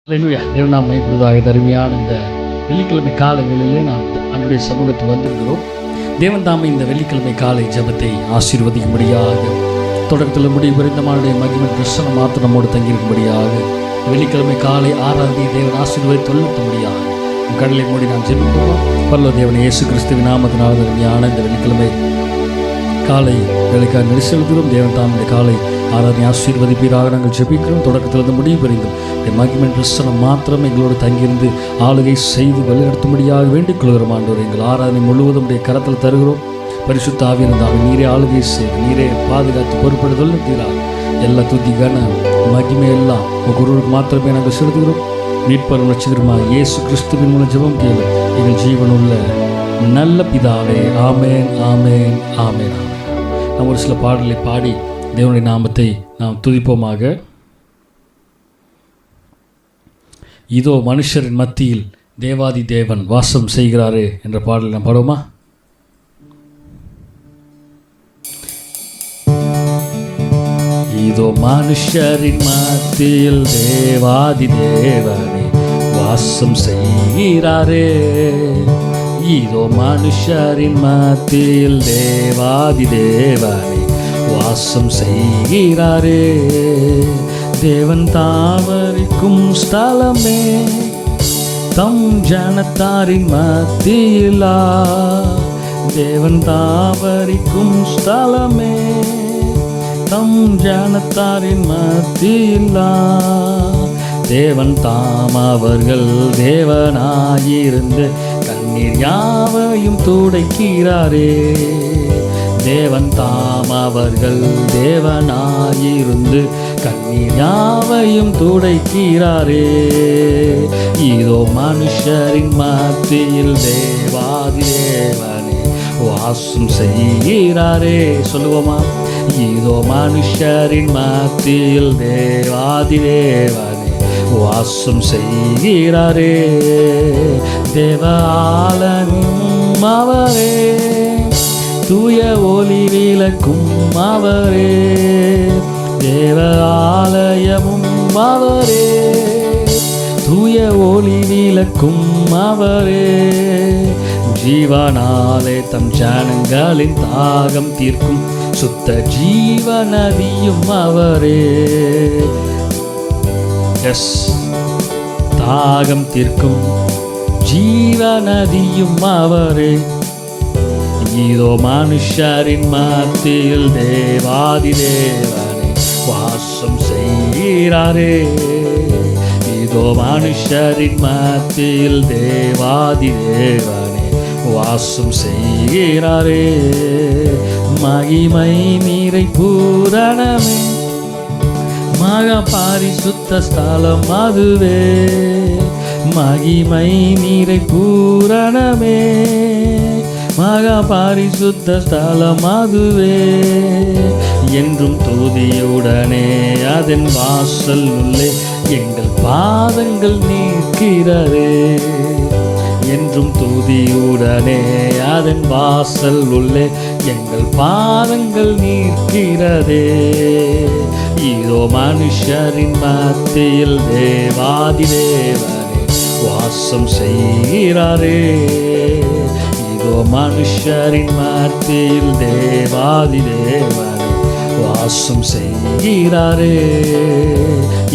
அல்லேலூயா. தேவநாமமே புதிதாக தருமையான இந்த வெள்ளிக்கிழமை காலை வேளையிலே நாம் அன்றைய சமூகத்தில் வந்திருக்கிறோம். தேவன் தாமே இந்த வெள்ளிக்கிழமை காலை ஜெபத்தை ஆசீர்வதிக்கும்படியாக, தொடக்கத்தில் முடிவு இந்த மானுடைய மகிமை பிரசனம் மாத்திரம் நம்மோடு தங்கியிருக்கும்படியாக, வெள்ளிக்கிழமை காலை ஆராதனை தேவன் ஆசீர்வதித்து தொல்லும்படியாக கடலை மூடி நாம் ஜெபிப்போம். பரலோக தேவன் இயேசு கிறிஸ்துவின் நாமத்தினால் தருமையான இந்த வெள்ளிக்கிழமை காலை வேலைக்காக நெரிசெலுகிறோம். தேவன் தாம் இந்த காலை ஆராதனை ஆசீர்வதிப்பீராக நாங்கள் ஜெபிக்கிறோம். தொடக்கத்திலிருந்து முடிவு பெறுகிறோம். மகிமை பிரசனம் மாத்திரம் எங்களோடு தங்கியிருந்து ஆளுகை செய்து வழிநடத்தும்படியாக வேண்டிக் கொள்கிறோம். ஆண்டவர், எங்கள் ஆராதனை முழுவதும் உடைய கரத்தில் தருகிறோம். பரிசுத்த ஆவியானவர் நீரே ஆளுகை செய்து நீரே பாதுகாத்து பொறுப்படுதல் தீராக எல்லா துதி கன மகிமை எல்லாம் குருவுக்கு மாத்திரமே நாங்கள் செலுத்துகிறோம். மீட்பர் ரட்சகருமா இயேசு கிறிஸ்துவின் மூலம் ஜெபம் கேளு எங்கள் ஜீவனுள்ள நல்ல பிதாவே. ஆமேன், ஆமேன், ஆமேன், ஆமேன். நாம் ஒரு சில பாடலை பாடி தேவனுடைய நாமத்தை நாம் துதிப்போமாக. இதோ மனுஷரின் மத்தியில் தேவாதி தேவன் வாசம் செய்கிறாரே என்ற பாடலை நாம் பாடுவோமா? இதோ மனுஷரின் மத்தியில் தேவாதி தேவனே வாசம் செய்கிறாரே. இதோ மனுஷரின் மத்தியில் தேவாதி தேவனே வாசம் செய்கிறாரே. தேவன் தாவரிக்கும் ஸ்தலமே தம் ஜனத்தாரின் மத்தியிலா. தேவன் தாவரிக்கும் ஸ்தலமே தம் ஜனத்தாரின் மத்தியிலா. தேவன் தாம் அவர்கள் தேவனாயிருந்து கண்ணீர் யாவையும் துடைக்கிறாரே. தேவன் தாம் அவர்கள் தேவனாயிருந்து கண்ணீர் யாவையும் துடைக்கிறாரே. இதோ மனுஷரின் மத்தியில் தேவாதி தேவனே வாசம் செய்கிறாரே. சொல்லுவோமா? இதோ மனுஷரின் மத்தியில் தேவாதி தேவனே வாசம் செய்கிறாரே. தேவ ஆலயமும் அவரே, தூய ஒளி விளக்கும் அவரே. தேவ ஆலயமும் அவரே, தூய ஒளி விளக்கும் அவரே. ஜீவனாலே தம் ஜனங்களின் தாகம் தீர்க்கும் சுத்த ஜீவநதியும் அவரே. எஸ், தாகம் தீர்க்கும் ஜீவநதியும் அவரே. இதோ மனுஷரின் மத்தியில் தேவாதி தேவனே வாசம் செய்கிறாரே. இதோ மனுஷரின் மத்தியில் தேவாதி தேவனே வாசம் செய்கிறாரே. மகிமை நீரை பூரணமே மகா பரிசுத்த ஸ்தலம் அதுவே. மகிமை நீரை பூரணமே மகா பரிசுத்த ஸ்தலம் அதுவே. என்றும் துதியுடனே அதன் வாசல் உள்ளே எங்கள் பாதங்கள் நிற்கிறதே. என்றும் துதியுடனே அதன் வாசல் உள்ளே எங்கள் பாதங்கள் நிற்கிறதே. இதோ மனுஷரின் மத்தியில் தேவாதி தேவனே வாசம் செய்கிறாரே. இதோ மனுஷரின் மத்தியில் தேவாதி தேவனே வாசம் செய்கிறாரே.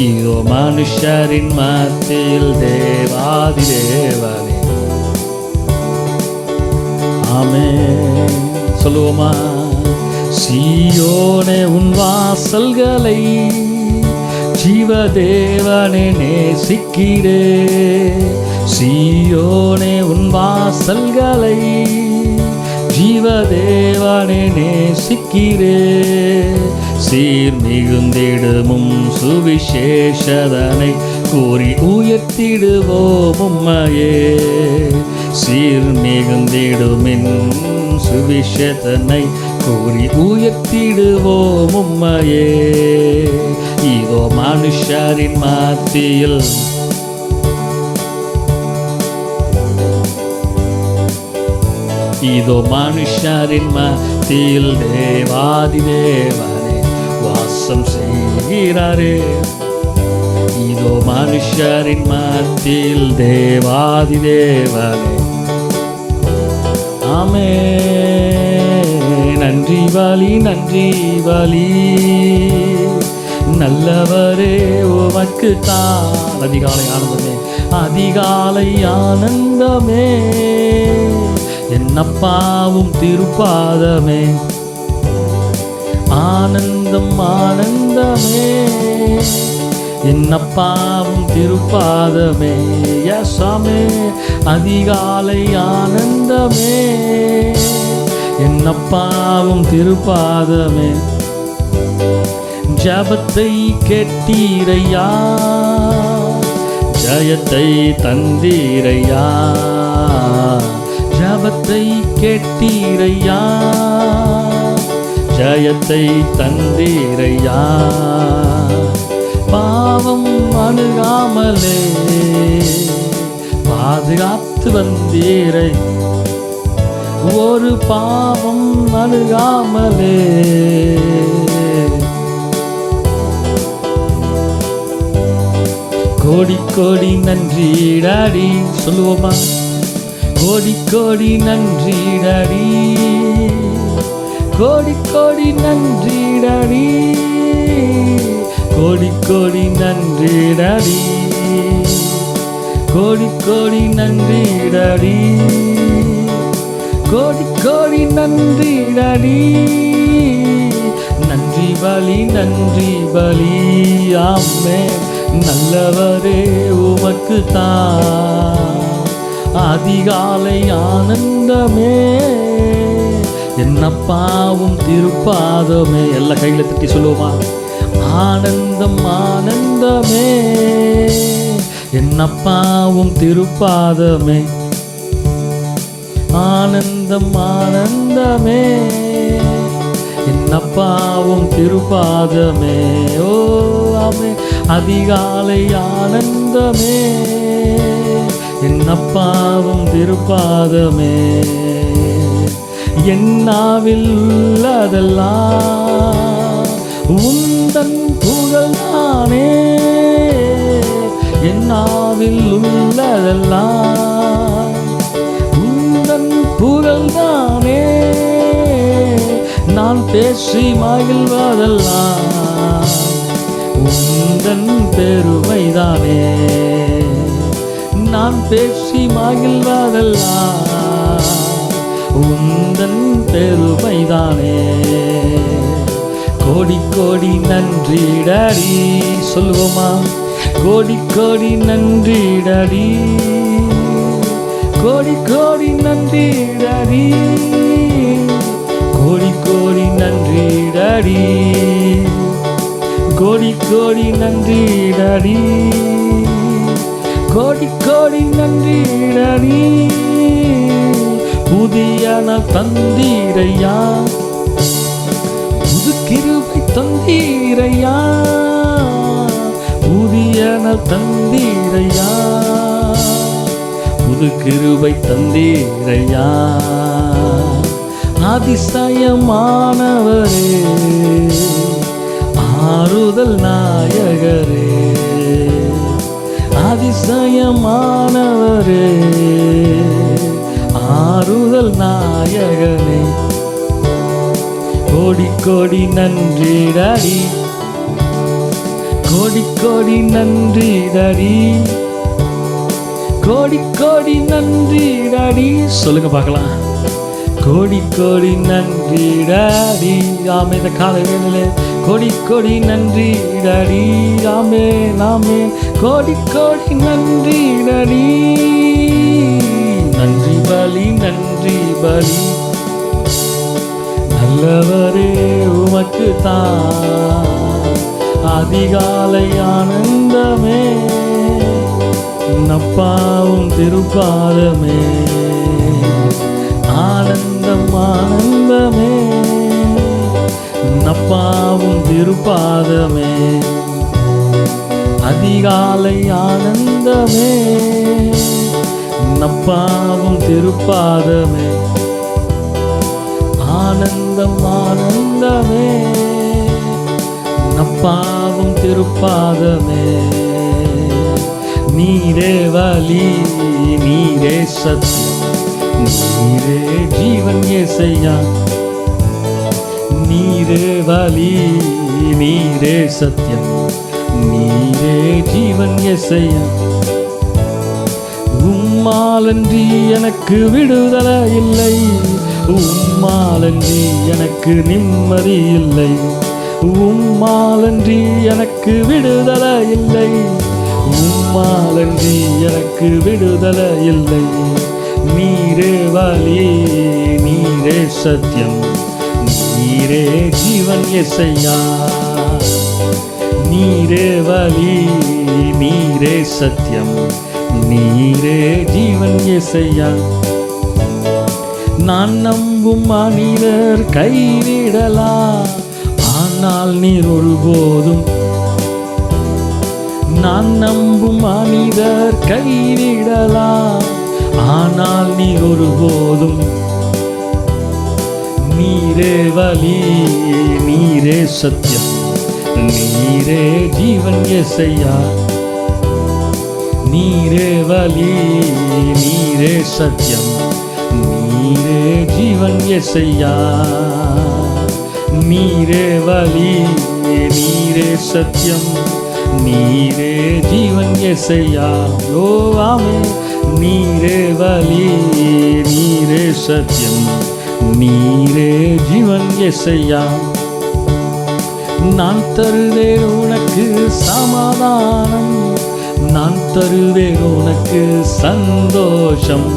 இதோ மனுஷரின் மத்தியில் தேவாதி தேவனே. ஆமென். சொல்லுவோமா? சீயோனே உன் வாசல்களை ஜீவதேவனே நேசிக்கிறே. சீயோனே உன் வாசல்களை ஜீவதேவனே நேசிக்கிறே. சீர் மிகுந்திடுமும் சுவிசேஷதனை கூறி உயர்த்திடுவோம் உம்மையே. சீர் மிகுந்திடுமின் சுவிசேஷதனை கூறி உயர்த்திடுவோம் உம்மையே. இதோ மனுஷரின் மத்தியில் இதோ மனுஷரின் மத்தியில் தேவாதி தேவனே வாசம் செய்கிறாரே. இதோ மனுஷரின் மத்தியில் தேவாதி தேவனே. ஆமே. நன்றி பலி நன்றி பலி நல்லவரே உமக்கு தான். அதிகாலை ஆனந்தமே அதிகாலை ஆனந்தமே என்னப்பாவும் திருப்பாதமே. ஆனந்தம் ஆனந்தமே என்னப்பாவும் திருப்பாதமே. யசாமே அதிகாலை ஆனந்தமே என்னப்பாவும் திருப்பாதமே. ஜபத்தை கேட்டீரையா ஜயத்தை தந்தீரையா. ஜபத்தை கேட்டீரையா ஜயத்தை தந்தீரையா. பாவம் அணுகாமலே பாதுகாத்து வந்தீரை. ஒரு பாவம் அணுகாமலே கோடி கோடி நன்றி டாடி. சொல்லுவோமா? கோடி கோடி நன்றி டாடி. கோடி கோடி நன்றி டாடி. கோடி கோடி நன்றி டாடி. கோடி கோடி நன்றி டாடி. கோடி கோடி நன்றி டாடி. நன்றி பலி நன்றி பலி. ஆமே. நல்லவரே உமக்கு தான். அதிகாலை ஆனந்தமே என்னப்பாவும் திருப்பாதமே. எல்லா கையில தட்டி சொல்லுவோமா? ஆனந்தம் ஆனந்தமே என்னப்பாவும் திருப்பாதமே. ஆனந்தம் ஆனந்தமே என்னப்பாவும் திருப்பாதமே. ஓ ஆமே. அதிகாலை ஆனந்தமே என்னப்பாவும் திருப்பாதமே. என்னாவில் உள்ளதெல்லாம் உந்தன் புகழ்தானே. என்னாவில் உள்ளதெல்லாம் உந்தன் புகழ்தானே. நான் பேசி மகிழ்வதெல்லாம் உந்தன் பெருமைதானே. நான் பேசி மகிழ்வதெல்லாம் உந்தன் பெருமைதானே. கோடி கோடி நன்றி டாடி. சொல்லுவோமா? கோடி கோடி நன்றி டாடி. கோடி கோடி நன்றி டாடி. கோடி கோடி நன்றி டாடி. கோடி கோடி நன்றி டாடி. கோடி கோடி நன்றி டாடி. புதிய தந்தீரையா. புது கிருபை தந்தீரையா. புதிய தந்தீரையா. புது கிருபை தந்தீரையா. அதிசயமானவரே ஆறுதல் நாயகரே. அதிசயமானவரே ஆறுதல் நாயகனே. கோடி கோடி நன்றி டாடி. கோடி கோடி நன்றி டாடி. கோடி கோடி நன்றி டாடி. சொல்லுங்க பார்க்கலாம். கோடி கோடி நன்றி டாடி. ஆமே. இந்த காலை வேளையிலே கோடி கோடி நன்றி டாடி. ஆமே நாமே. கோடி கோடி நன்றி டாடி. நன்றி பலி நன்றி பலி. நல்லவரே உமக்கு தான். அதிகாலை ஆனந்தமே நப்பாவும் திருப்பாதமே. ஆனந்தம் ஆனந்தமே நப்பாவும் திருப்பாதமே. அதிகாலை ஆனந்தமே நப்பாவும் திருப்பாதமே. ஆனந்தம் ஆனந்தமே நப்பாவும் திருப்பாதமே. நீரே வழி, நீரே சத்தியம், நீரே ஜீவன் இயேசையா. நீரே வழி, நீரே சத்தியம், நீரே ஜீவன் இயேசையா. உம்மாலன்றி எனக்கு விடுதலை இல்லை, உம்மாலன்றி எனக்கு நிம்மதி இல்லை, உம்மாலன்றி எனக்கு விடுதலை இல்லை, உம்மாலன்றி எனக்கு விடுதலை இல்லை. நீரே வழி, நீரே சத்தியம், நீரே ஜீவன் இயேசையா. நீரே வழி, நீரே சத்தியம், நீரே ஜீவன் இயேசையா. நான் நம்பும் மனிதர் கைவிடலாம், ஆனால் நீர் ஒருபோதும். நான் நம்பும் மனிதர் கைவிடலாம், ஆனால் நீர் ஒருபோதும். நீரே வழி, நீரே சத்தியம், நீரே ஜீவன் இயேசையா. நீரே வழி, நீரே சத்தியம், நீரே ஜீவன் இயேசையா. நீரே வழி, நீரே சத்தியம், நீரே ஜீவன் இயேசையா. ஓ ஆமென். நீரே வழி, நீரே சத்தியம், நீரே ஜீவன் இயேசையா. நான் தருவேன் உனக்கு சமாதானம், நான் தருவேன் உனக்கு சந்தோஷம்,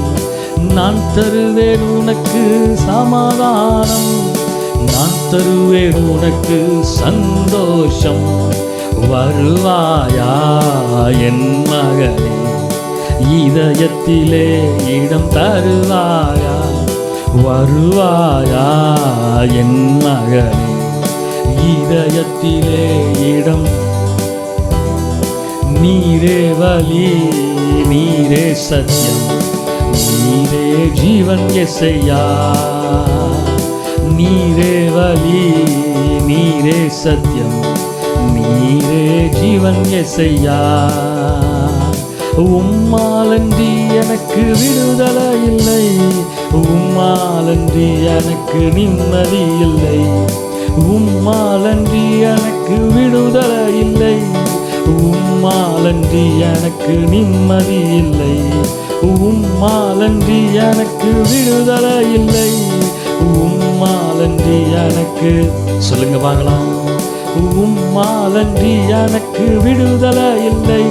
நான் தருவேன் உனக்கு சமாதானம், நான் தருவேன் உனக்கு சந்தோஷம். வருவாயா என் மகனே, இதயத்திலே இடம் தருவாயா. வருவாயா என் மகனே, இதயத்திலே இடம். நீரே வழி, நீரே சத்தியம், நீரே ஜீவன் இயேசையா. நீரே வழி, நீரே சத்தியம், நீரே ஜீவன் இயேசையா. உம்மாலன்றி எனக்கு விடுதலை இல்லை, உம்மாலன்றி எனக்கு நிம்மதி இல்லை, உம்மாலன்றி எனக்கு விடுதலை இல்லை, உம்மாலன்றி எனக்கு நிம்மதி இல்லை, உம்மாலன்றி எனக்கு விடுதலை இல்லை, உம்மாலன்றி எனக்கு. சொல்லுங்க பார்க்கலாம். உம்மாலன்றி எனக்கு விடுதலை இல்லை,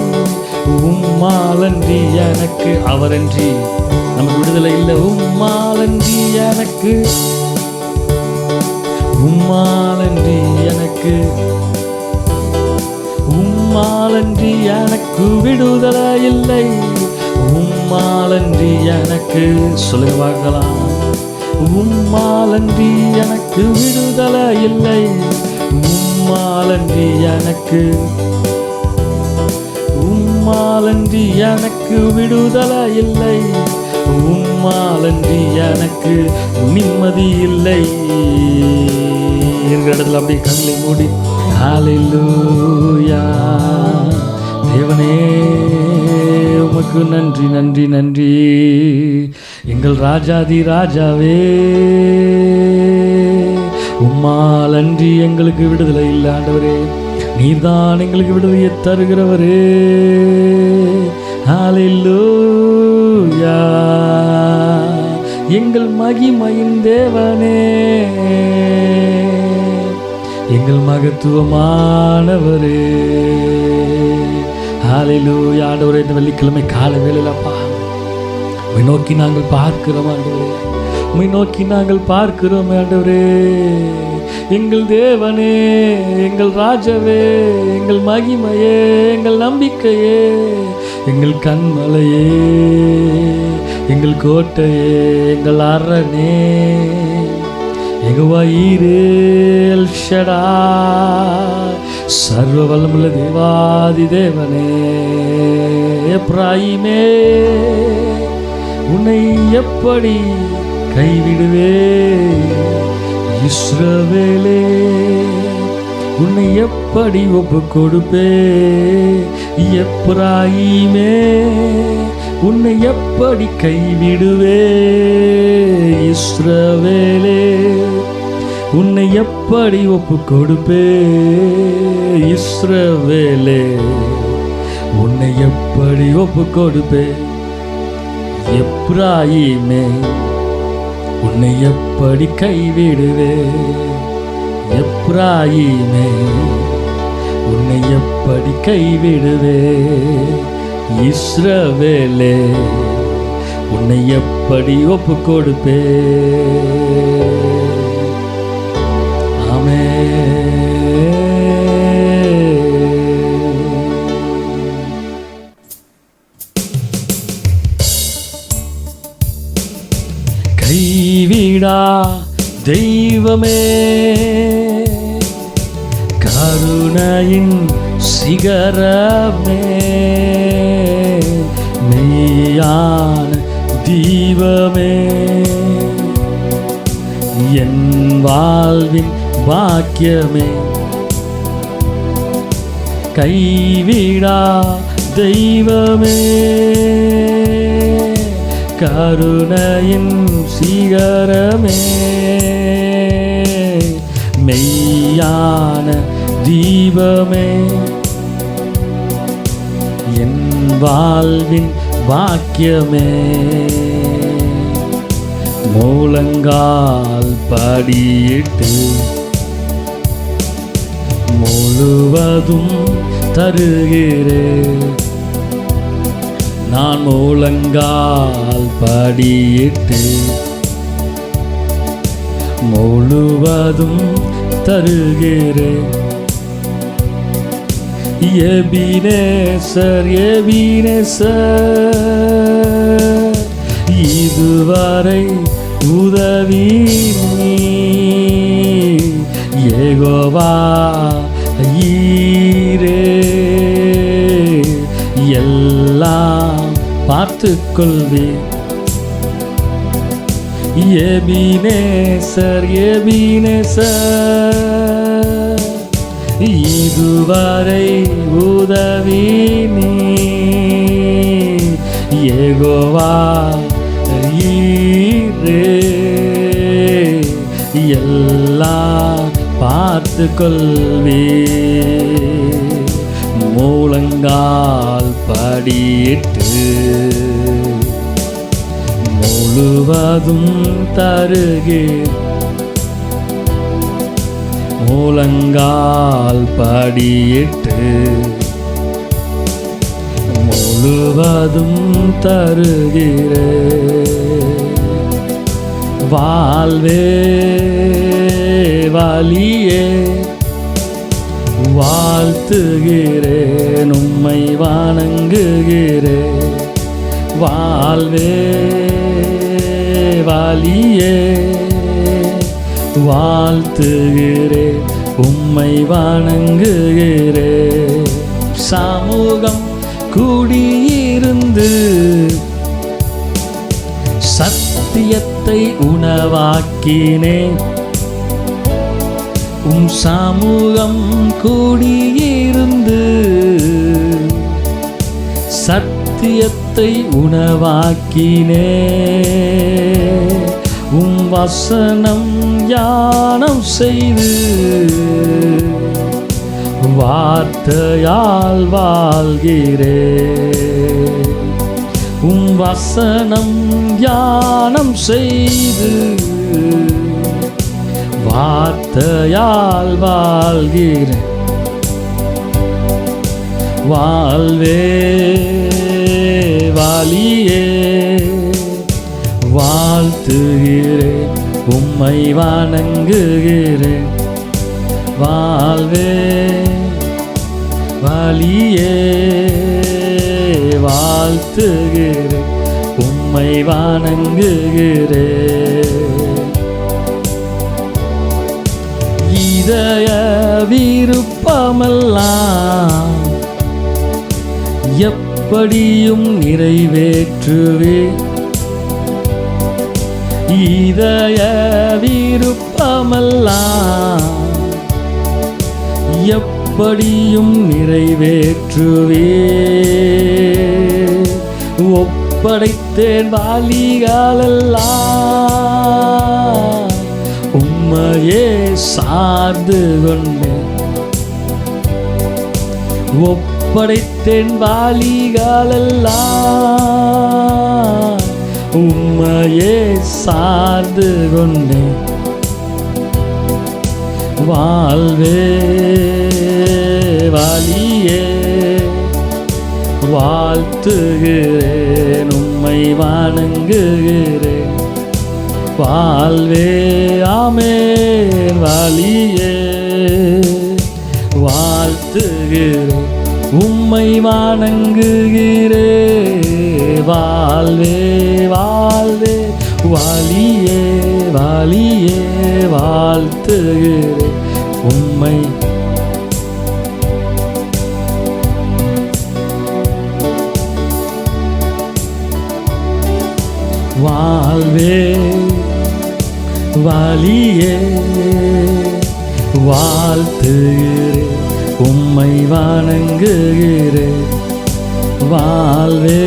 உம்மாலன்றி எனக்கு. அவரன்றி நமக்கு விடுதலை இல்லை. உம்மாலன்றி எனக்கு, உம்மாலன்றி எனக்கு, உம்மாலன்றி எனக்கு விடுதலை இல்லை, உம்மாலன்றி எனக்கு. சொல்லுங்க பார்க்கலாம். உம்மாலன்றி எனக்கு விடுதலை இல்லை, உம்மாலன்றி எனக்கு, உம்மாலன்றி எனக்கு விடுதலை இல்லை, உம்மாலன்றி எனக்கு நிம்மதி இல்லை. இருக்கிற இடத்துல அப்படியே கண்களை மூடி ஹல்லேலூயா. தேவனே உமக்கு நன்றி, நன்றி, நன்றி. எங்கள் ராஜாதி ராஜாவே, உம்மால் அன்றி எங்களுக்கு விடுதலை இல்லை ஆண்டவரே. நீர்தான் எங்களுக்கு விடுதலையை தருகிறவரே. ஹல்லேலூயா. எங்கள் மகிமையின் தேவனே, எங்கள் மகத்துவமானவரே. ஹல்லேலூயா. ஆண்டவரே, இந்த வெள்ளிக்கிழமை காலை வேளையிலப்பா உம்மை நோக்கி நாங்கள் பார்க்கிறோம் ஆண்டவரே, உம்மை நோக்கி நாங்கள் பார்க்கிறோம் ஆண்டவரே. எங்கள் தேவனே, எங்கள் ராஜாவே, எங்கள் மகிமையே, எங்கள் நம்பிக்கையே, எங்கள் கண்மலையே, எங்கள் கோட்டையே, எங்கள் அரணே, யெகோவா ஈரே, எல் ஷடாய், சர்வ வல்லமுள்ள தேவாதி தேவனே. எப்ராயிமே, உன்னை எப்படி கைவிடுவே? இஸ்ரவேலே, உன்னை எப்படி ஒப்பு கொடுப்பே? எப்ராயிமே உன்னை எப்படி கைவிடுவே? இஸ்ரவேலே உன்னை எப்படி ஒப்பு கொடுப்பே? இஸ்ரவேலே உன்னை எப்படி ஒப்பு கொடுப்பே? எப்ராயிமே உன்னை எப்படி கைவிடுவே? எப்ராயிமே உன்னை எப்படி கைவிடுவே? இஸ்ரவேலே உன்னை எப்படி ஒப்பு கொடுப்பே? ஆமென். கைவிடா தெய்வமே, கருணையின் சிகரமே, மெய்யான தீபமே, என் வாழ்வின் பாக்கியமே. கைவிடா தெய்வமே, கருணையின் சிகரமே, மெய்யான தீபமே, என் வாழ்வின் பாக்கியமே. முழங்கால் படியிட்டு முழுவதும் தருகிறேன். நான் முழங்கால் படியிட்டு முழுவதும் தருகிறேன். எபினேசர் எபினேசர் இதுவரை உதவி நீ. யெகோவா ஈரே எல்லாம் பார்த்துக்கொள்வேன். எபினேசர் எபினேசர் இதுவரை உதவி நீ. யெகோவா ஈரே எல்லாம் பார்த்துக்கொள்வேன். முழங்கால் படியிட்டு முழுவதும் தருகிறேன். முழங்கால் படியிட்டு முழுவதும் தருகிறேன். வாழ்வே வலியே வாழ்த்துகிறேன், உம்மை வணங்குகிறேன். வாழ்வே வலியே வாழ்த்துகிறேன், உம்மை வணங்குகிறேன். சமூகம் கூடியிருந்து சத்தியத்தை உணவாக்கினேன். உம் சமூகம் கூடியிருந்து சத்தியத்தை உணவாக்கினேன். உம் வசனம் யானம் செய்து வார்த்தையால் வாழ்கிறேன். உம் வசனம் யானம் செய்து வார்த்தையால் வாழ்கிறேன். வாழ்வே வாலியே வாழ்த்துகிறேன், உம்மை வணங்குகிறேன். வாழ்வே வாலியே வாழ்த்துகிறேன், உம்மை வணங்குகிறேன். இதய விருப்பமெல்லாம் எப்படியும் நிறைவேற்றுவே. இதய விருப்பமெல்லாம் எப்படியும் நிறைவேற்றுவே. ஒப்படைத்தேன் வாலிகாலெல்லாம், உம்மையே சார்ந்து கொண்டேன். ஒப்படைத்தேன் வாலிகாலெல்லாம், உம்மையே சார்ந்து கொண்டேன். வாழ்வே வாலியே வாழ்த்துகிறேன், உம்மை வணங்குகிறேன். வாழ்வே ஆமென் வாலியே வாழ்த்துகிறேன், உம்மை வணங்குகிறேன். வாழ்வே வாழ்வே வாலியே வாலியே வாழ்த்துகிறேன், உம்மை. வாழ்வே வாலியே வாழ்த்துகிறேன், உம்மை வணங்குகிறேன். வாழ்வே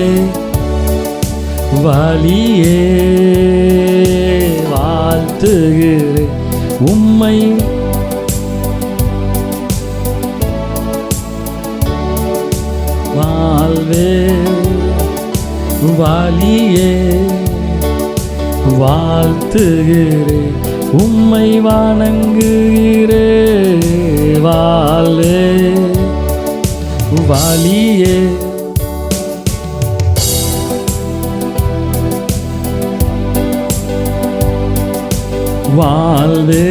வாலியே வாழ்த்துகிறேன், உம்மை. வாழ்வே வாலியே வாழ்த்துகிறேன், உம்மை வணங்குகிறேன். வாழ்வே வாலியே வாழ்வே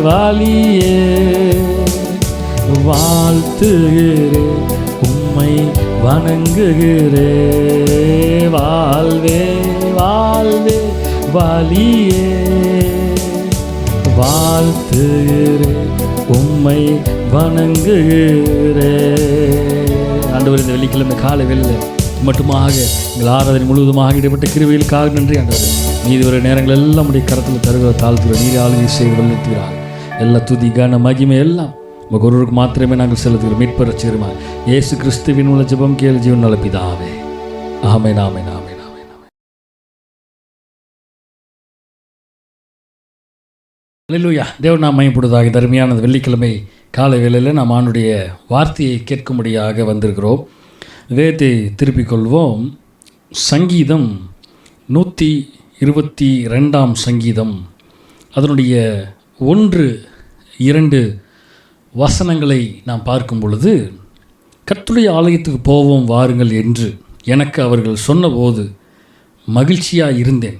வாலியே வாழ்த்துகிறேன், உம்மை வணங்குகிறேன். வாழ்வே வாழ்வே வாலியே வாழ்த்துகிறேன், உம்மை வணங்குகிறேன். ஆண்டவர், இந்த வெள்ளிக்கிழமை காலை வேளையில் மட்டுமாக எங்கள் ஆராதனை முழுவதுமாக இடைப்பட்ட கிருபைகளுக்காக நன்றி ஆண்டவர். மீதி வர நேரங்கள் எல்லாம் உடைய கரத்தில் தருகிற தாழ்த்துகிற நீர் ஆளுகை செய்து வல்லுகிறார். எல்லா துதி கன மகிமை எல்லாம் உங்கள் ஒருவருக்கு மாத்திரமே நாங்கள் செலுத்துகிறோம். மீட்பர் ரட்சகருமா இயேசு கிறிஸ்துவின் மூலம் ஜெபம் கேளு ஜீவன் நல்ல பிதாவே. ஆமென் ஆமென் ஆமென் ஆமென் ஆமென். அல்லேலூயா. தேவன் நாம் மையப்படுவதாக தருமையானது வெள்ளிக்கிழமை காலை வேளையில் நாம் ஆண்டுடைய வார்த்தையை கேட்கும்படியாக வந்திருக்கிறோம். வேதத்தை திருப்பிக் கொள்வோம். சங்கீதம் 122 சங்கீதம் அதனுடைய 1-2 வசனங்களை நாம் பார்க்கும் பொழுது, கர்த்தருடைய ஆலயத்துக்கு போவோம் வாருங்கள் என்று எனக்கு அவர்கள் சொன்னபோது மகிழ்ச்சியாக இருந்தேன்.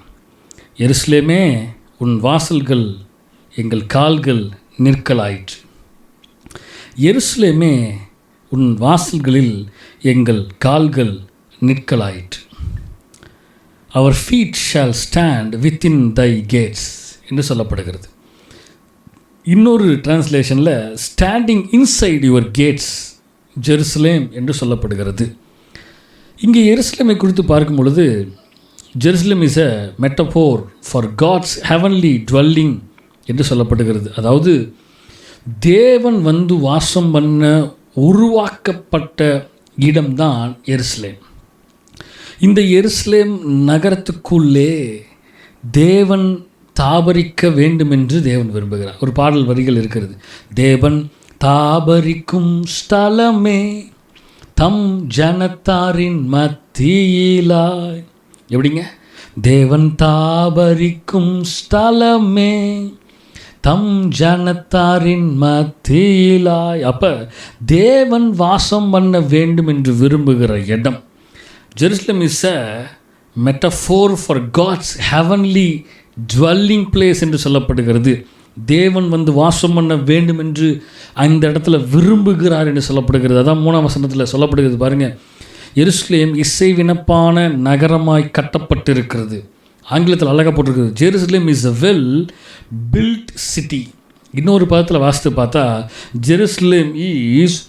எருசலேமே உன் வாசல்கள் எங்கள் கால்கள் நிற்கலாயிற்று. எருசலேமே உன் வாசல்களில் எங்கள் கால்கள் நிற்கலாயிற்று. Our feet shall stand within thy gates என்று சொல்லப்படுகிறது. இன்னொரு டிரான்ஸ்லேஷனில் standing inside your gates Jerusalem என்று சொல்லப்படுகிறது. இங்கே எருசலேமை குறித்து பார்க்கும் பொழுது, Jerusalem is a metaphor for God's heavenly dwelling என்று சொல்லப்படுகிறது. அதாவது தேவன் வந்து வாசம் பண்ண உருவாக்கப்பட்ட இடம்தான் எருசலேம். இந்த எருசலேம் நகரத்துக்குள்ளே தேவன் தாபரிக்க வேண்டும் என்று தேவன் விரும்புகிறார். ஒரு பாடல் வரிகள் இருக்கிறது. தேவன் தாபரிக்கும் ஸ்தலமே தம் ஜனத்தாரின் மத்தியிலாய். எப்படிங்க? தேவன் தாபரிக்கும் ஸ்தலமே தம் ஜனத்தாரின் மத்தியிலாய். அப்போ தேவன் வாசம் பண்ண வேண்டும் என்று விரும்புகிற இடம் Jerusalem is a metaphor for God's heavenly dwelling place என்று சொல்லப்படுகிறது. தேவன் வந்து வாசம் பண்ண வேண்டும் என்று அந்த இடத்துல விரும்புகிறார் என்று சொல்லப்படுகிறது. அதான் 3ஆம் வசனத்தில் சொல்லப்படுகிறது பாருங்கள். எருசலேம் இசைவினப்பான நகரமாய் கட்டப்பட்டிருக்கிறது. ஆங்கிலத்தில் அழகாக போட்டிருக்குது. Jerusalem is a well build city. இன்னொரு பதத்தில் வாசித்து பார்த்தா, Jerusalem is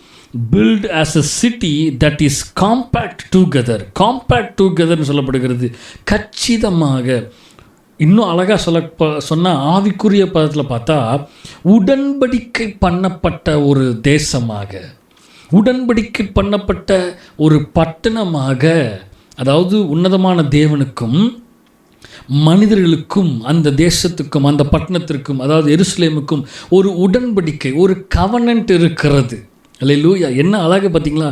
built as a city that is compact together. compact together சொல்லப்படுகிறது. கச்சிதமாக இன்னும் அழகாக சொன்னால் ஆவிக்குரிய பதத்தில் பார்த்தா உடன்படிக்கை பண்ணப்பட்ட ஒரு தேசமாக, உடன்படிக்கை பண்ணப்பட்ட ஒரு பட்டணமாக, அதாவது உன்னதமான தேவனுக்கும் மனிதர்களுக்கும் அந்த தேசத்துக்கும் அந்த பட்டணத்திற்கும், அதாவது எருசலேமுக்கும் ஒரு உடன்படிக்கை, ஒரு கவனன்ட் இருக்கிறது. அல்லேலூயா! என்ன அழகு பார்த்தீங்களா?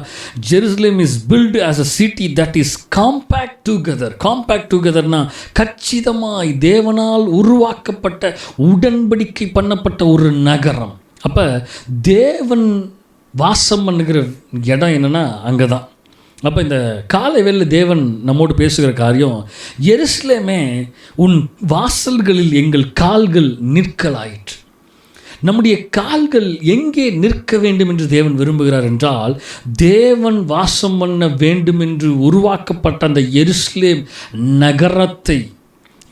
Jerusalem is built as a city that is compact together. Compact டுகெதர்னா கச்சிதமாய் தேவனால் உருவாக்கப்பட்ட உடன்படிக்கை பண்ணப்பட்ட ஒரு நகரம். அப்போ தேவன் வாசம் பண்ணுகிற இடம் என்னென்னா அங்கே தான். அப்போ இந்த காலை வேளை தேவன் நம்மோடு பேசுகிற காரியம், எருசலேமே உன் வாசல்களில் எங்கள் கால்கள் நிற்கலாயிற்று. நம்முடைய கால்கள் எங்கே நிற்க வேண்டும் என்று தேவன் விரும்புகிறார் என்றால், தேவன் வாசம் பண்ண வேண்டும் என்று உருவாக்கப்பட்ட அந்த எருசலேம் நகரத்தை,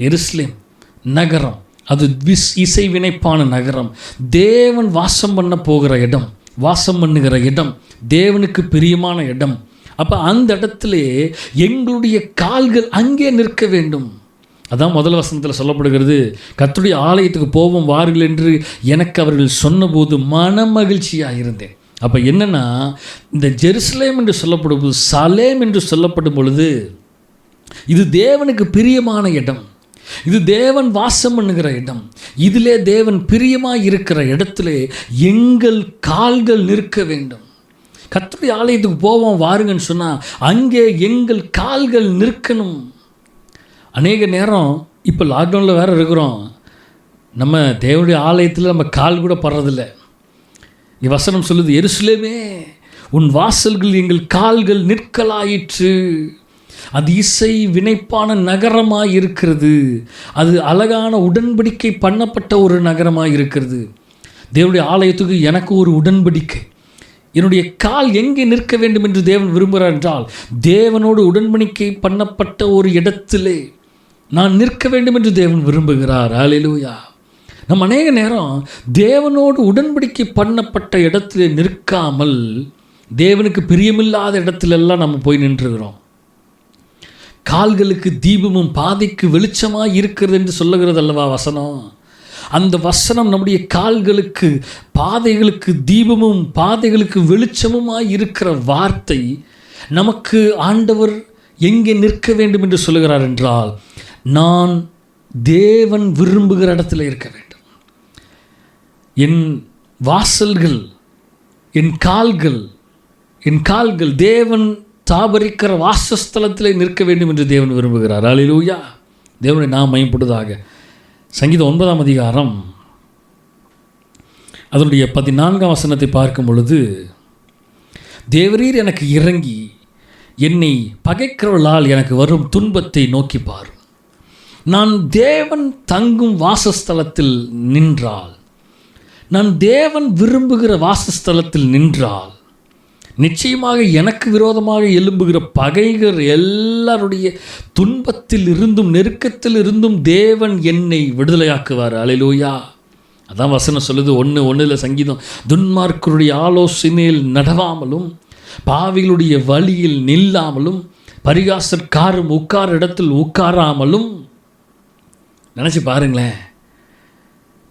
எருசலேம் நகரம் அது இசை வினைப்பான நகரம், தேவன் வாசம் பண்ண போகிற இடம், வாசம் பண்ணுகிற இடம், தேவனுக்கு பிரியமான இடம். அப்போ அந்த இடத்துல எங்களுடைய கால்கள் அங்கே நிற்க வேண்டும். அதான் முதல் வசனத்தில் சொல்லப்படுகிறது, கர்த்தருடைய ஆலயத்துக்கு போவோம் வாருங்கள் என்று எனக்கு அவர்கள் சொன்னபோது மன மகிழ்ச்சியாக இருந்தேன். அப்போ என்னென்னா, இந்த ஜெருசலேம் என்று சொல்லப்படும் போது, சலேம் என்று சொல்லப்படும் பொழுது, இது தேவனுக்கு பிரியமான இடம், இது தேவன் வாசம் பண்ணுகிற இடம், இதிலே தேவன் பிரியமாக இருக்கிற இடத்துல எங்கள் கால்கள் நிற்க வேண்டும். கர்த்தருடைய ஆலயத்துக்கு போவோம் வாருங்கன்னு சொன்னால் அங்கே எங்கள் கால்கள் நிற்கணும். அநேக நேரம் இப்போ லாக்டவுனில் வேறு இருக்கிறோம், நம்ம தேவனுடைய ஆலயத்தில் நம்ம கால் கூட படுறதில்ல. வசனம் சொல்லுது, எருசலேமே உன் வாசல்கள் எங்கள் கால்கள் நிற்கலாயிற்று. அது இசை வினைப்பான நகரமாக இருக்கிறது, அது அழகான உடன்படிக்கை பண்ணப்பட்ட ஒரு நகரமாக இருக்கிறது. தேவனுடைய ஆலயத்துக்கு எனக்கு ஒரு உடன்படிக்கை, என்னுடைய கால் எங்கே நிற்க வேண்டும் என்று தேவன் விரும்புகிறார் என்றால், தேவனோடு உடன்படிக்கை பண்ணப்பட்ட ஒரு இடத்திலே நான் நிற்க வேண்டும் என்று தேவன் விரும்புகிறார். அல்லேலூயா! நம்ம அநேக நேரம் தேவனோடு உடன்படிக்கை பண்ணப்பட்ட இடத்திலே நிற்காமல் தேவனுக்கு பிரியமில்லாத இடத்திலெல்லாம் நம்ம போய் நின்றுகிறோம். கால்களுக்கு தீபமும் பாதைக்கு வெளிச்சமாக இருக்கிறது என்று சொல்லுகிறது அல்லவா வசனம். அந்த வசனம் நம்முடைய கால்களுக்கு பாதைகளுக்கு தீபமும் பாதைகளுக்கு வெளிச்சமுமாய் இருக்கிற வார்த்தை நமக்கு ஆண்டவர் எங்கே நிற்க வேண்டும் என்று சொல்லுகிறார் என்றால், நான் தேவன் விரும்புகிற இடத்துல இருக்க வேண்டும். என் வாசல்கள், என் கால்கள் தேவன் தாபரிக்கிற வாசஸ்தலத்தில் நிற்க வேண்டும் என்று தேவன் விரும்புகிறார். அல்லேலூயா! தேவனை நாம் மகிமைப்படுவதாக. சங்கீதம் 9ஆம் அதிகாரம் அதனுடைய 14ஆம் வசனத்தை பார்க்கும் பொழுது, தேவரீர் எனக்கு இறங்கி என்னை பகைக்கிறவர்களால் எனக்கு வரும் துன்பத்தை நோக்கி பார். நான் தேவன் தங்கும் வாசஸ்தலத்தில் நின்றால், நான் தேவன் விரும்புகிற வாசஸ்தலத்தில் நின்றால், நிச்சயமாக எனக்கு விரோதமாக எழும்புகிற பகைகள் எல்லாருடைய துன்பத்தில் இருந்தும் நெருக்கத்தில் இருந்தும் தேவன் என்னை விடுதலையாக்குவார். அல்லேலூயா! அதான் வசனம் சொல்லுது 1:1 சங்கீதம், துன்மார்க்கருடைய ஆலோசனையில் நடவாமலும் பாவிகளுடைய வழியில் நில்லாமலும் பரிகாசக்காரும் உட்கார இடத்தில் உட்காராமலும். நினச்சி பாருங்களேன்,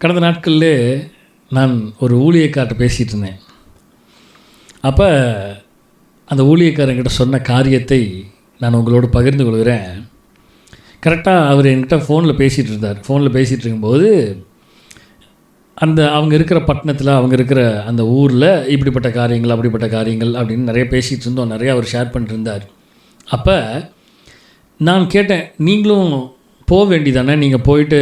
கடந்த நாட்களில் நான் ஒரு ஊழியக்கார்ட்ட பேசிகிட்டு இருந்தேன். அப்போ அந்த ஊழியக்காரங்கிட்ட சொன்ன காரியத்தை நான் உங்களோடு பகிர்ந்து கொள்கிறேன். கரெக்டாக அவர் என்கிட்ட ஃபோனில் பேசிகிட்டு இருந்தார். ஃபோனில் பேசிகிட்டு இருக்கும்போது அவங்க இருக்கிற பட்டணத்தில், அவங்க இருக்கிற அந்த ஊரில் இப்படிப்பட்ட காரியங்கள் அப்படிப்பட்ட காரியங்கள் அப்படின்னு நிறைய பேசிகிட்டு இருந்தோம். நிறையா அவர் ஷேர் பண்ணிட்டு இருந்தார். அப்போ நான் கேட்டேன், நீங்களும் போக வேண்டியதானே, நீங்கள் போயிட்டு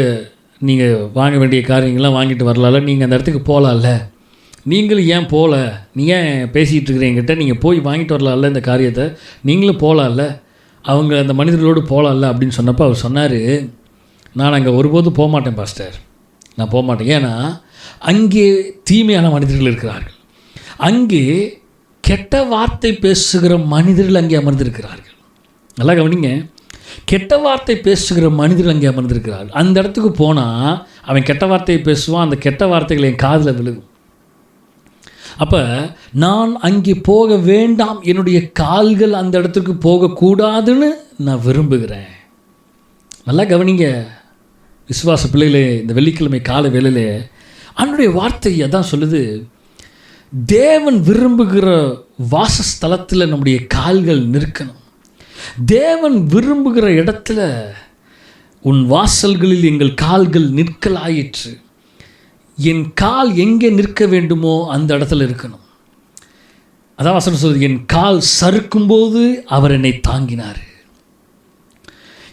நீங்கள் வாங்க வேண்டிய காரியங்கள்லாம் வாங்கிட்டு வரலாம்ல, நீங்கள் அந்த இடத்துக்கு போகலாம்ல, நீங்களும் ஏன் போகல, நீங்கள் ஏன் பேசிகிட்டு இருக்கிறீங்கிட்ட, நீங்கள் போய் வாங்கிட்டு வரலாம்ல இந்த காரியத்தை, நீங்களும் போகலாம்ல, அவங்க அந்த மனிதர்களோடு போகலாம்ல அப்படின்னு சொன்னப்போ அவர் சொன்னார், நான் அங்கே ஒருபோதும் போக மாட்டேன் பாஸ்டர், நான் போக மாட்டேன். ஏன்னா அங்கே தீமையான மனிதர்கள் இருக்கிறார்கள், அங்கே கெட்ட வார்த்தை பேசுகிற மனிதர்கள் அங்கே அமர்ந்திருக்கிறார்கள். நல்லா கவனிங்க, கெட்ட வார்த்தை பேசுகிற மனிதர்கள் அங்கே அமர்ந்திருக்கிறார்கள். அந்த இடத்துக்கு போனால் அவன் கெட்ட வார்த்தையை பேசுவான், அந்த கெட்ட வார்த்தைகளை என் காதில் விழுகும். அப்போ நான் அங்கே போக வேண்டாம், என்னுடைய கால்கள் அந்த இடத்துக்கு போகக்கூடாதுன்னு நான் விரும்புகிறேன். நல்லா கவனிங்க, விசுவாச பிள்ளைகளே, இந்த வெள்ளிக்கிழமை காலை வேளையிலே ஆண்டவருடைய வார்த்தை அதான் சொல்லுது, தேவன் விரும்புகிற வாசஸ்தலத்தில் நம்முடைய கால்கள் நிற்கணும். தேவன் விரும்புகிற இடத்துல உன் வாசல்களில் எங்கள் கால்கள் நிற்கலாயிற்று. என் கால் எங்கே நிற்க வேண்டுமோ அந்த இடத்துல இருக்கணும். அதான் வசனம் சொல்லுது, என் கால் சறுக்கும்போது அவர் என்னை தாங்கினார்.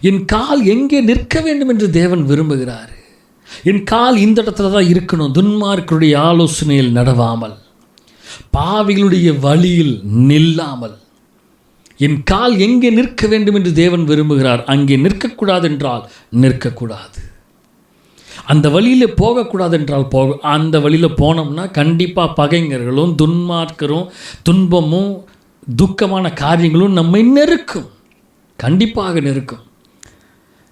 என் கால் எங்கே நிற்க வேண்டும் என்று தேவன் விரும்புகிறார். என் கால் இந்த இடத்துல தான் இருக்கணும். துன்மார்க்கருடைய ஆலோசனையில் நடவாமல், பாவிகளுடைய வழியில் நில்லாமல். என் கால் எங்கே நிற்க வேண்டும் என்று தேவன் விரும்புகிறார். அங்கே நிற்கக்கூடாது என்றால் நிற்கக்கூடாது. அந்த வழியில் போகக்கூடாது என்றால் அந்த வழியில் போனோம்னா கண்டிப்பாக பகைஞர்களும் துன்மார்க்கரும் துன்பமும் துக்கமான காரியங்களும் நம்மை நெருக்கும், கண்டிப்பாக நெருக்கும்.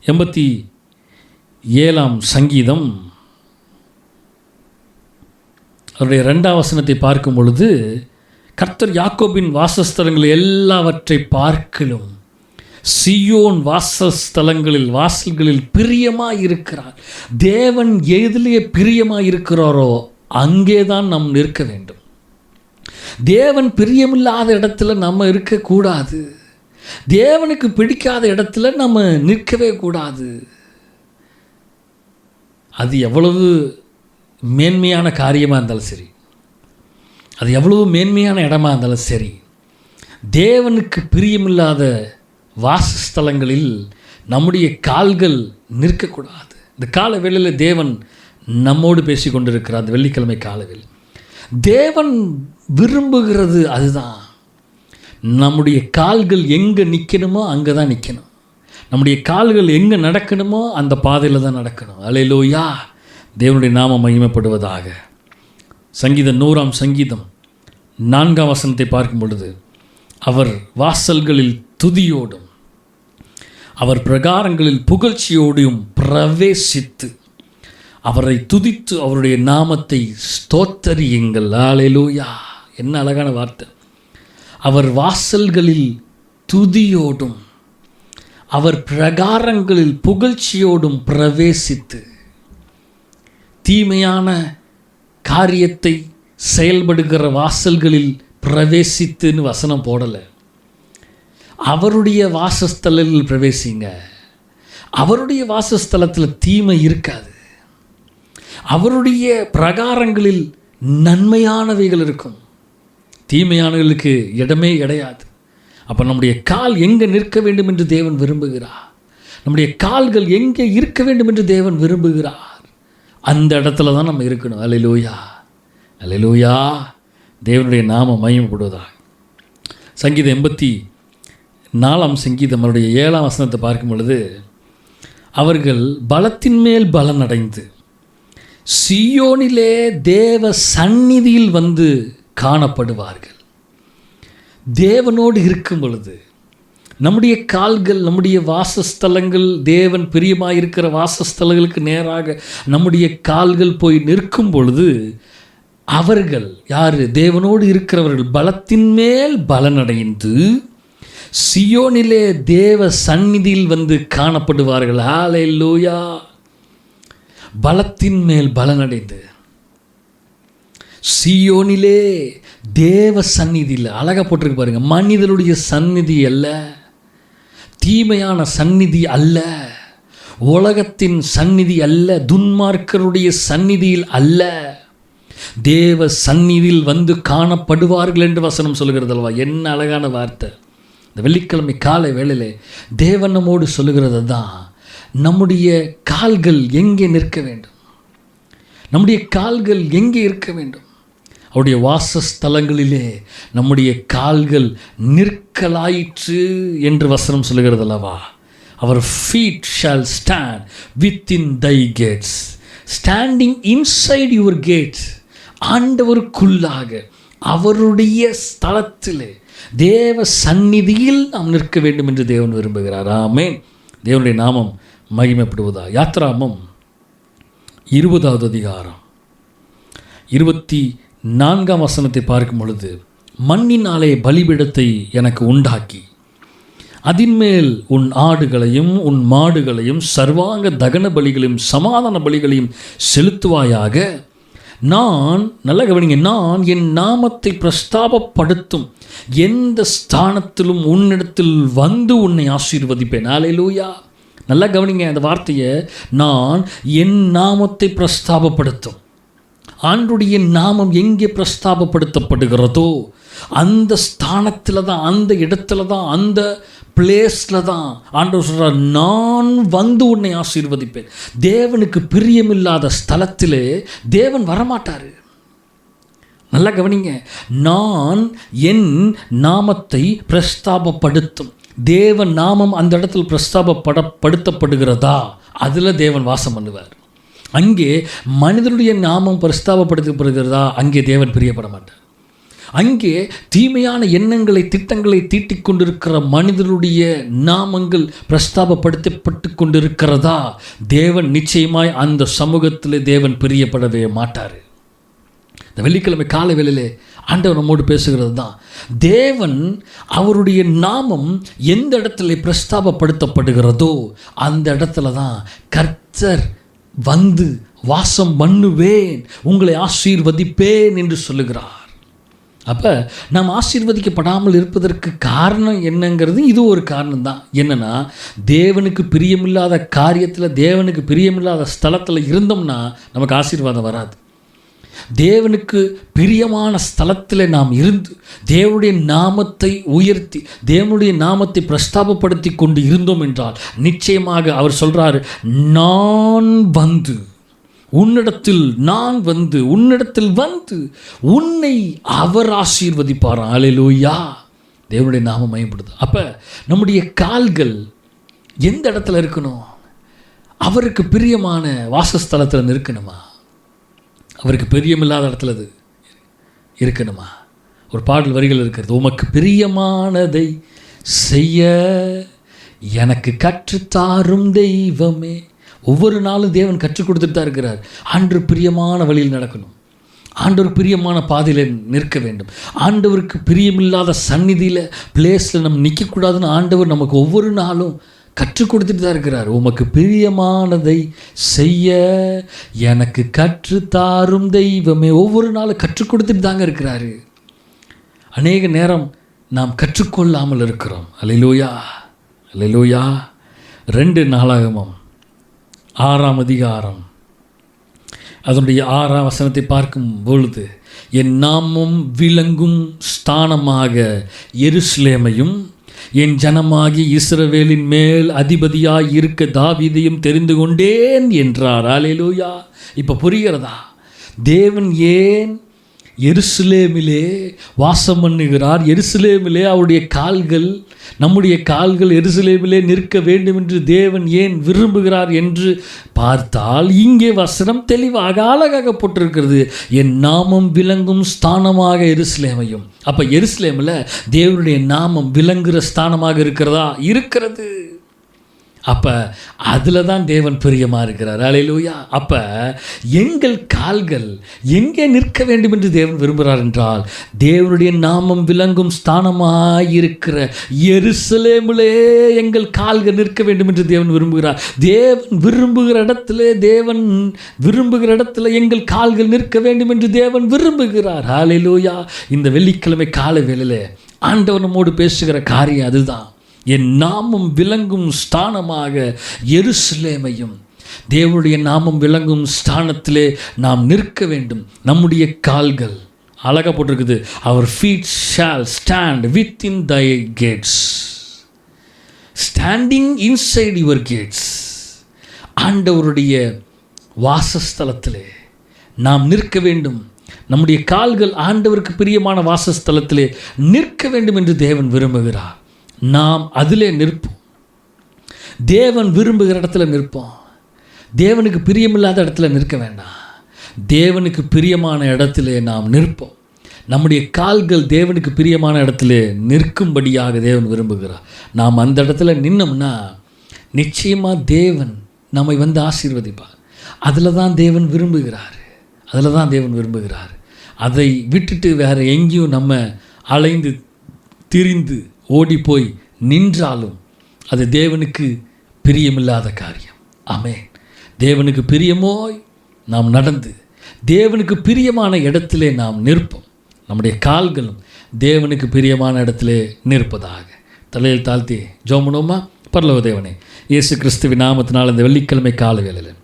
87ஆம் சங்கீதம் அவருடைய 2ஆம் வசனத்தை பார்க்கும் பொழுது, கர்த்தர் யாக்கோபின் வாசஸ்தலங்கள் எல்லாவற்றை பார்க்கலும் சியோன் வாசல்களில் பிரியமாக இருக்கிறார். தேவன் எதிலே பிரியமாக இருக்கிறாரோ அங்கே தான் நாம் நிற்க வேண்டும். தேவன் பிரியமில்லாத இடத்துல நம்ம இருக்கக்கூடாது. தேவனுக்கு பிடிக்காத இடத்துல நம்ம நிற்கவே கூடாது. அது எவ்வளவு மேன்மையான காரியமாக இருந்தாலும் சரி, அது எவ்வளவு மேன்மையான இடமா இருந்தாலும் சரி, தேவனுக்கு பிரியமில்லாத வாசஸ்தலங்களில் நம்முடைய கால்கள் நிற்கக்கூடாது. இந்த கால வேளையில் தேவன் நம்மோடு பேசி கொண்டிருக்கிறார். அந்த வெள்ளிக்கிழமை காலவில் தேவன் விரும்புகிறது அதுதான். நம்முடைய கால்கள் எங்கே நிற்கணுமோ அங்கே தான் நிற்கணும். நம்முடைய கால்கள் எங்கே நடக்கணுமோ அந்த பாதையில் தான் நடக்கணும். அல்லேலூயா, தேவனுடைய நாமம் மகிமைப்படுவதாக. சங்கீதம் 100ஆம் சங்கீதம் 4ஆம் வசனத்தை பார்க்கும் பொழுது, அவர் வாசல்களில் துதியோடும் அவர் பிரகாரங்களில் புகழ்ச்சியோடும் பிரவேசித்து அவரை துதித்து அவருடைய நாமத்தை ஸ்தோத்தரியுங்கள். அல்லேலூயா, என்ன அழகான வார்த்தை. அவர் வாசல்களில் துதியோடும் அவர் பிரகாரங்களில் புகழ்ச்சியோடும் பிரவேசித்து. தீமையான காரியத்தை செயல்படுகிற வாசல்களில் பிரவேசித்துன்னு வசனம் போடலை. அவருடைய வாசஸ்தலத்தில் பிரவேசிங்க. அவருடைய வாசஸ்தலத்தில் தீமை இருக்காது. அவருடைய பிரகாரங்களில் நன்மையானவைகள் இருக்கும், தீமையானவர்களுக்கு இடமே கிடையாது. அப்போ நம்முடைய கால் எங்கே நிற்க வேண்டும் என்று தேவன் விரும்புகிறார். நம்முடைய கால்கள் எங்கே இருக்க வேண்டும் என்று தேவன் விரும்புகிறார். அந்த இடத்துல தான் நம்ம இருக்கணும். அல்லேலூயா, அல்லேலூயா, தேவனுடைய நாமம் மகிமைப்படுவதாக. சங்கீதம் 84ஆம் சங்கீதம் அவருடைய 7ஆம் வசனத்தை பார்க்கும் பொழுது, அவர்கள் பலத்தின் மேல் பலன் அடைந்து சியோனிலே தேவ சந்நிதியில் வந்து காணப்படுவார்கள். தேவனோடு இருக்கும் பொழுது நம்முடைய கால்கள், நம்முடைய வாசஸ்தலங்கள், தேவன் பிரியமாக இருக்கிற வாசஸ்தலங்களுக்கு நேராக நம்முடைய கால்கள் போய் நிற்கும் பொழுது, அவர்கள் யார்? தேவனோடு இருக்கிறவர்கள் பலத்தின் மேல் பலனடைந்து சியோனிலே தேவ சந்நிதியில் வந்து காணப்படுவார்கள். ஹல்லேலூயா, பலத்தின் மேல் பலனடைந்து சியோனிலே தேவ சந்நிதியில். அழகாக போட்டிருக்கு பாருங்க. மனிதனுடைய சந்நிதி அல்ல, தீமையான சந்நிதி அல்ல, உலகத்தின் சந்நிதி அல்ல, துன்மார்க்கருடைய சந்நிதியில் அல்ல, தேவ சந்நிதியில் வந்து காணப்படுவார்கள் என்று வசனம் சொல்லுகிறது அல்லவா? என்ன அழகான வார்த்தை. இந்த வெள்ளிக்கிழமை காலை வேளையிலே தேவன் நம்மோடு சொல்லுகிறது தான், நம்முடைய கால்கள் எங்கே நிற்க வேண்டும், நம்முடைய கால்கள் எங்கே இருக்க வேண்டும். அவருடைய வாசஸ்தலங்களிலே நம்முடைய கால்கள் நிற்கலாயிற்று என்று வசனம் சொல்லுகிறது அல்லவா? அவர் feet shall stand within thy gates, standing inside your gates. ஆண்டவருக்குள்ளாக அவருடைய ஸ்தலத்திலே தேவ சந்நிதியில் நாம் நிற்க வேண்டும் என்று தேவன் விரும்புகிறார். ஆமென், தேவனுடைய நாமம் மகிமைப்படுவதா. யாத்ராகமம் 20வது அதிகாரம் 24ஆம் வசனத்தை பார்க்கும் பொழுது, மண்ணினாலே பலிபீடத்தை எனக்கு உண்டாக்கி அதின்மேல் உன் ஆடுகளையும் உன் மாடுகளையும் சர்வாங்க தகன பலிகளையும் சமாதான பலிகளையும் செலுத்துவாயாக. நான், நல்ல கவனிங்க, நான் என் நாமத்தை பிரஸ்தாபப்படுத்தும் எந்த ஸ்தானத்திலும் உன்னிடத்தில் வந்து உன்னை ஆசீர்வதிப்பேன். அல்லேலூயா. நல்லா கவனிங்க அந்த வார்த்தையை. நான் என் நாமத்தை பிரஸ்தாபப்படுத்தும். ஆண்டுடைய நாமம் எங்கே பிரஸ்தாபப்படுத்தப்படுகிறதோ அந்த ஸ்தானத்தில் தான், அந்த இடத்துல தான், அந்த பிளேஸில் தான் ஆண்டவர் சொல்கிறார், நான் வந்து உன்னை ஆசீர்வதிப்பேன். தேவனுக்கு பிரியமில்லாத ஸ்தலத்திலே தேவன் வரமாட்டார். நல்லா கவனிங்க. நான் என் நாமத்தை பிரஸ்தாபப்படுத்தும். தேவன் நாமம் அந்த இடத்தில் பிரஸ்தாபப்படுத்தப்படுகிறதா, அதில் தேவன் வாசம் பண்ணுவார். அங்கே மனிதனுடைய நாமம் பிரஸ்தாபப்படுத்தப்படுகிறதா, அங்கே தேவன் பிரியப்பட மாட்டார். அங்கே தீமையான எண்ணங்களை திட்டங்களை தீட்டிக் கொண்டிருக்கிற மனிதனுடைய நாமங்கள் பிரஸ்தாபப்படுத்தப்பட்டு கொண்டிருக்கிறதா, தேவன் நிச்சயமாய் அந்த சமூகத்தில் தேவன் பிரியப்படவே மாட்டார். இந்த வெள்ளிக்கிழமை காலை வேளையிலே ஆண்டவர் நம்மோடு பேசுகிறது தான். தேவன் அவருடைய நாமம் எந்த இடத்துல பிரஸ்தாபப்படுத்தப்படுகிறதோ அந்த இடத்துல தான் கர்த்தர் வந்து வாசம் பண்ணுவேன், உங்களை ஆசீர்வதிப்பேன் என்று சொல்லுகிறார். அப்போ நாம் ஆசீர்வதிக்கப்படாமல் இருப்பதற்கு காரணம் என்னங்கிறது இது ஒரு காரணம் தான். என்னென்னா, தேவனுக்கு பிரியமில்லாத காரியத்தில், தேவனுக்கு பிரியமில்லாத ஸ்தலத்தில் இருந்தோம்னா நமக்கு ஆசீர்வாதம் வராது. தேவனுக்கு பிரியமான ஸ்தலத்தில் நாம் இருந்து தேவனுடைய நாமத்தை உயர்த்தி தேவனுடைய நாமத்தை பிரஸ்தாபப்படுத்தி கொண்டு இருந்தோம் என்றால் நிச்சயமாக அவர் சொல்கிறார், நான் வந்து உன்னிடத்தில், நான் வந்து உன்னிடத்தில் வந்து உன்னை அவர் ஆசீர்வதிப்பார். அல்லேலூயா. தேவனுடைய நாமம் மகிமைப்படுது. அப்போ நம்முடைய கால்கள் எந்த இடத்துல இருக்கணும்? அவருக்கு பிரியமான வாசஸ்தலத்தில் நிற்கணுமா? அவருக்கு பிரியமில்லாத இடத்துல அது இருக்கணுமா? ஒரு பாடல் வரிகள் இருக்கிறது, உமக்கு பிரியமானதை செய்ய எனக்கு கற்றுத்தாரும் தெய்வமே. ஒவ்வொரு நாளும் தேவன் கற்றுக் கொடுத்துட்டு தான் இருக்கிறார். ஆண்டவர் பிரியமான வழியில் நடக்கணும், ஆண்டவர் பிரியமான பாதையில் நிற்க வேண்டும். ஆண்டவருக்கு பிரியமில்லாத சந்நிதியில் பிளேஸில் நம்ம நிற்கக்கூடாதுன்னு ஆண்டவர் நமக்கு ஒவ்வொரு நாளும் கற்றுக் கொடுத்துட்டு தான் இருக்கிறார். உமக்கு பிரியமானதை செய்ய எனக்கு கற்றுத்தாரும் தெய்வமே. ஒவ்வொரு நாளும் கற்றுக் கொடுத்துட்டு தாங்க இருக்கிறாரு. அநேக நேரம் நாம் கற்றுக்கொள்ளாமல் இருக்கிறோம். அல்லேலூயா, அல்லேலூயா. 2 நாளாகமம் 6ஆம் அதிகாரம் அதனுடைய 6ஆம் வசனத்தை பார்க்கும் பொழுது, என் நாமம் விளங்கும் ஸ்தானமாக எருசலேமையும் என் ஜனமாகி இஸ்ரவேலின் மேல் அதிபதியாய் இருக்க தாவீதையும் தெரிந்து கொண்டேன் என்றார். அல்லேலூயா. இப்போ புரிகிறதா தேவன் ஏன் எருசலேமிலே வாசம் பண்ணுகிறார்? எருசலேமிலே அவருடைய கால்கள், நம்முடைய கால்கள் எருசலேமிலே நிற்க வேண்டும் என்று தேவன் ஏன் விரும்புகிறார் என்று பார்த்தால் இங்கே வசனம் தெளிவாக அழகாக போட்டிருக்கிறது, என் நாமம் விளங்கும் ஸ்தானமாக எருசலேமையும். அப்போ எருசலேமில் தேவனுடைய நாமம் விளங்குகிற ஸ்தானமாக இருக்கிறதா? இருக்கிறது. அப்போ அதில் தான் தேவன் பிரியமாக இருக்கிறார். அல்லேலூயா. அப்போ எங்கள் கால்கள் எங்கே நிற்க வேண்டும் என்று தேவன் விரும்புகிறார் என்றால், தேவனுடைய நாமம் விளங்கும் ஸ்தானமாக இருக்கிற எருசலேமிலே எங்கள் கால்கள் நிற்க வேண்டும் என்று தேவன் விரும்புகிறார். தேவன் விரும்புகிற இடத்துல எங்கள் கால்கள் நிற்க வேண்டும் என்று தேவன் விரும்புகிறார். அல்லேலூயா. இந்த வெள்ளிக்கிழமை காலை வேளையிலே ஆண்டவர் நம்மோடு பேசுகிற காரியம் அதுதான். என் நாமம் விளங்கும் ஸ்தானமாக எருசலேமையும், தேவனுடைய நாமம் விளங்கும் ஸ்தானத்திலே நாம் நிற்க வேண்டும். நம்முடைய கால்கள் அழகாக போட்டிருக்குது, அவர் feet shall stand within thy gates, standing inside your gates. ஆண்டவருடைய வாசஸ்தலத்திலே நாம் நிற்க வேண்டும். நம்முடைய கால்கள் ஆண்டவருக்கு பிரியமான வாசஸ்தலத்திலே நிற்க வேண்டும் என்று தேவன் விரும்புகிறார். நாம் அதிலே நிற்போம். தேவன் விரும்புகிற இடத்துல நிற்போம். தேவனுக்கு பிரியமில்லாத இடத்துல நிற்க வேண்டாம். தேவனுக்கு பிரியமான இடத்திலே நாம் நிற்போம். நம்முடைய கால்கள் தேவனுக்கு பிரியமான இடத்துல நிற்கும்படியாக தேவன் விரும்புகிறார். நாம் அந்த இடத்துல நின்னோம்னா நிச்சயமாக தேவன் நம்மை வந்து ஆசீர்வதிப்பார். அதில் தான் தேவன் விரும்புகிறார். அதில் தான் தேவன் விரும்புகிறார். அதை விட்டுட்டு வேறு எங்கேயும் நம்ம அலைந்து திரிந்து ஓடி போய் நின்றாலும் அது தேவனுக்கு பிரியமில்லாத காரியம். ஆமென். தேவனுக்கு பிரியமோய் நாம் நடந்து தேவனுக்கு பிரியமான இடத்திலே நாம் நிற்போம். நம்முடைய கால்களும் தேவனுக்கு பிரியமான இடத்திலே நிற்பதாக. தலையில் தாழ்த்தி ஜெபம் பண்ணுவோமா? பரலோக தேவனே, இயேசு கிறிஸ்துவின் நாமத்தினால் இந்த வெள்ளிக்கிழமை கால வேளையில்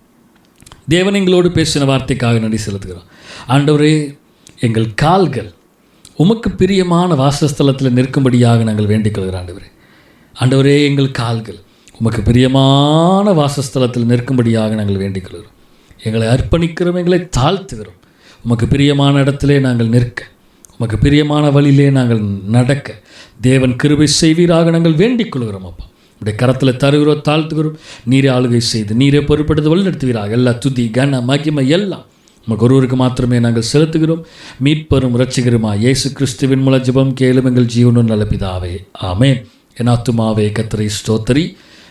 தேவன் எங்களோடு பேசின வார்த்தைக்காக நன்றி செலுத்துகிறோம். ஆண்டவரே, எங்கள் கால்கள் உமக்கு பிரியமான வாசஸ்தலத்தில் நிற்கும்படியாக நாங்கள் வேண்டிக் கொள்கிறோம். ஆண்டவரே, ஆண்டவரே, எங்கள் கால்கள் உமக்கு பிரியமான வாசஸ்தலத்தில் நிற்கும்படியாக நாங்கள் வேண்டிக் கொள்கிறோம். எங்களை அர்ப்பணிக்கிறோம், எங்களை தாழ்த்துகிறோம். உமக்கு பிரியமான இடத்திலே நாங்கள் நிற்க, உமக்கு பிரியமான வழியிலே நாங்கள் நடக்க தேவன் கிருபை செய்வீராக நாங்கள் வேண்டிக் கொள்கிறோம். அப்பா, உடைய கரத்தில் தருகிறோம், தாழ்த்துகிறோம். நீரே ஆளுகை செய்து நீரே பொறுப்படுத்தி வழிநடத்துவீராக. எல்லா துதி கன மகிமை எல்லாம் உமக்கு ஒருவருக்கு மாத்திரமே நாங்கள் செலுத்துகிறோம். மீட்பரும் இரட்சகருமா இயேசு கிறிஸ்துவின் மூலம் ஜெபம் கேளும் எங்கள் ஜீவனும் நல்ல பிதாவே, ஆமென். என் ஆத்துமாவே கர்த்தரை ஸ்தோத்திரி,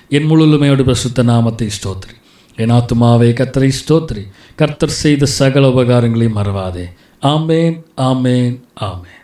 என் முழுமையோடு பரிசுத்த நாமத்தை ஸ்தோத்திரி. என் ஆத்துமாவே கர்த்தரை ஸ்தோத்திரி, கர்த்தர் செய்த சகல உபகாரங்களையும் மறவாதே. ஆமென், ஆமென், ஆமென்.